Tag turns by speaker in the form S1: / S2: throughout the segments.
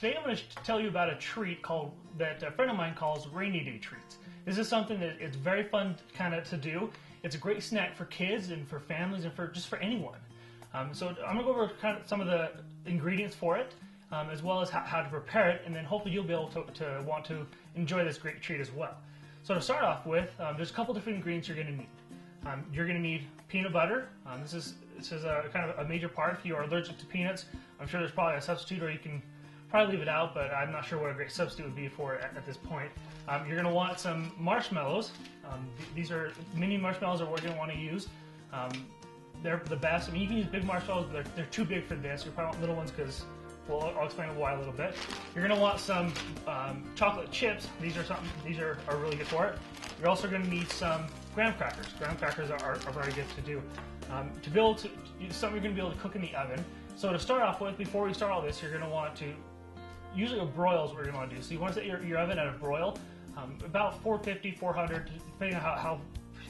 S1: Today I'm going to tell you about a treat that a friend of mine calls rainy day treats. This is something that it's very fun to do. It's a great snack for kids and for families and just for anyone. So I'm going to go over some of the ingredients for it, as well as how to prepare it, and then hopefully you'll be able to want to enjoy this great treat as well. So to start off with, there's a couple different ingredients you're going to need. You're going to need peanut butter. This is a major part. If you are allergic to peanuts, I'm sure there's probably a substitute, or you can probably leave it out, but I'm not sure what a great substitute would be for it at this point. You're going to want some marshmallows. These are mini marshmallows that we're going to want to use. They're the best. I mean, you can use big marshmallows, but they're too big for this. You probably want little ones because, well, I'll explain why a little bit. You're going to want some chocolate chips. These are really good for it. You're also going to need some graham crackers. Graham crackers are very good to do. To be able to, something you're going to be able to cook in the oven. So to start off with, before we start all this, you're going to want to, usually a broil is what you're going to want to do. So you want to set your oven at a broil, about 450, 400, depending on how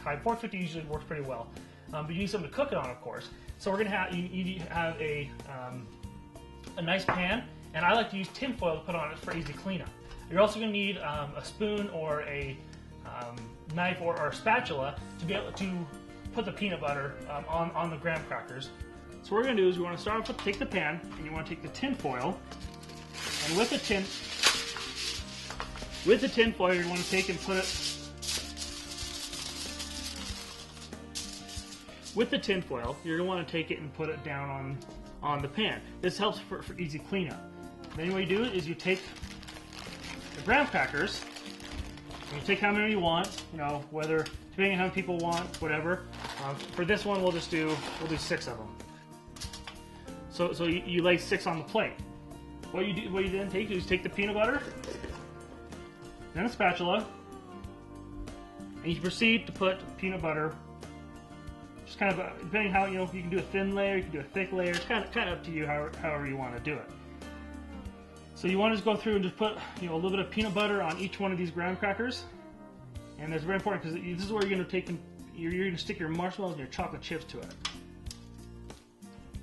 S1: high. 450 usually works pretty well. But you need something to cook it on, of course. So we're going to have, you have a nice pan, and I like to use tin foil to put on it for easy cleanup. You're also going to need a spoon or a knife or a spatula to be able to put the peanut butter on the graham crackers. So what we're going to do is we want to start off with, take the pan, and you want to take the tin foil, and with the tin foil you want to take and put it, with the tin foil you're going to want to take it and put it down on the pan. This helps for easy cleanup. Then what you do is you take the graham crackers, and you take how many you want, whether, depending on how many people want, whatever. For this one we'll do 6 of them. So you lay 6 on the plate. What you then take is take the peanut butter, then a spatula, and you proceed to put peanut butter, just depending how, you can do a thin layer, you can do a thick layer, it's kind of up to you however you want to do it. So you want to just go through and just put a little bit of peanut butter on each one of these graham crackers, and that's very important because this is where you're going to take you're going to stick your marshmallows and your chocolate chips to it.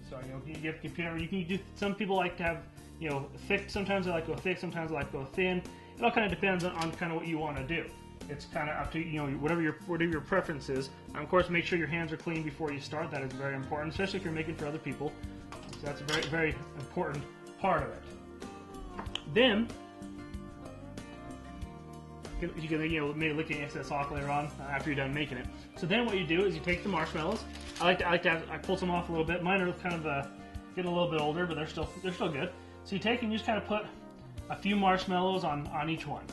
S1: So you get peanut butter. You can do. Some people like to have thick. Sometimes they like to go thick. Sometimes they like to go thin. It all kind of depends on what you want to do. It's kind of up to whatever your preference is. Of course, make sure your hands are clean before you start. That is very important, especially if you're making for other people. So that's a very, very important part of it. Then you can maybe lick the excess off later on after you're done making it. So then what you do is you take the marshmallows. I pull some off a little bit. Mine are getting a little bit older, but they're still good. So you take and you just put a few marshmallows on each one.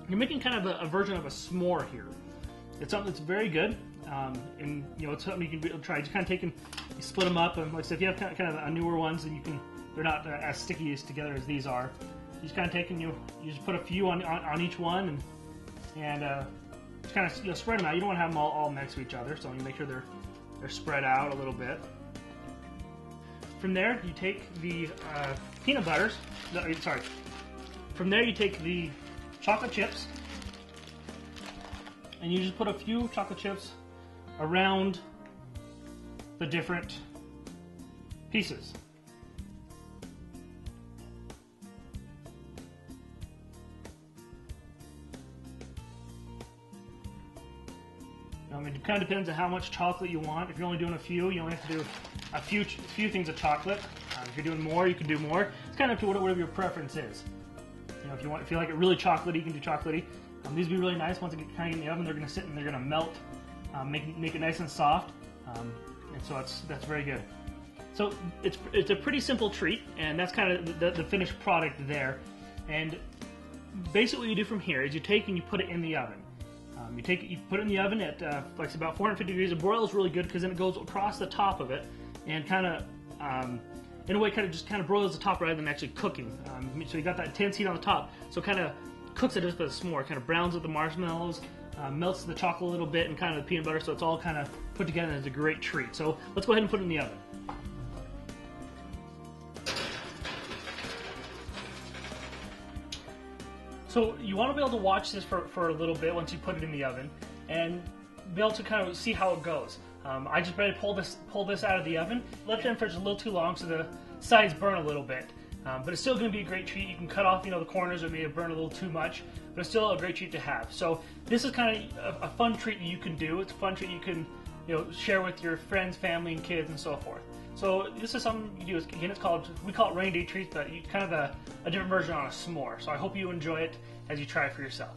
S1: You're making a version of a s'more here. It's something that's very good, and it's something you can try. Just take and you split them up, and like I said, if you have a newer ones, and they're not as sticky together as these are. You just take and you just put a few on each one, and just spread them out. You don't want to have them all next to each other, so you make sure they're spread out a little bit. From there, you take the peanut butters. From there, you take the chocolate chips, and you just put a few chocolate chips around the different pieces. It kind of depends on how much chocolate you want. If you're only doing a few, you only have to do a few things of chocolate. If you're doing more, you can do more. It's kind of up to whatever your preference is. If you like it really chocolatey, you can do chocolatey. These will be really nice once they get in the oven. They're going to sit and they're going to melt, make it nice and soft, and so that's very good. So it's a pretty simple treat, and that's kind of the finished product there. And basically what you do from here is you take and you put it in the oven. You put it in the oven at about 450 degrees. A broil is really good because then it goes across the top of it and in a way just broils the top rather than actually cooking. So you got that intense heat on the top, so it cooks it just as a s'more. Browns with the marshmallows, melts the chocolate a little bit, and the peanut butter. So it's all put together as a great treat. So let's go ahead and put it in the oven. So you want to be able to watch this for a little bit once you put it in the oven, and be able to see how it goes. I just better pull this out of the oven. Left it in for just a little too long, so the sides burn a little bit. But it's still going to be a great treat. You can cut off, the corners that may have burned a little too much, but it's still a great treat to have. So this is kind of a fun treat that you can do. It's a fun treat you can, share with your friends, family, and kids, and so forth. So this is something you do. Again, we call it rainy day treats, but kind of a different version on a s'more. So I hope you enjoy it as you try it for yourself.